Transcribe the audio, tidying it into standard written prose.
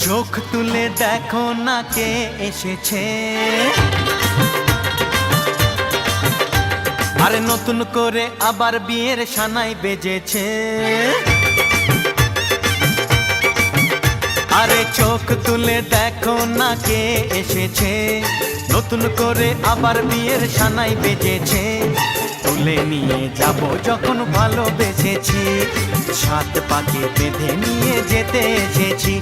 চোখ তুলে দেখো না কে এসেছে, আরে নতুন করে আবার বিয়ের সানাই বেজেছে। আরে চোখ তুলে দেখো না কে এসেছে, নতুন করে আবার বিয়ের সানাই বেজেছে। তুলে নিয়ে যাব যখন ভালোবেসেছি, সাত পাকে বেঁধে নিয়ে যেতে এসেছি।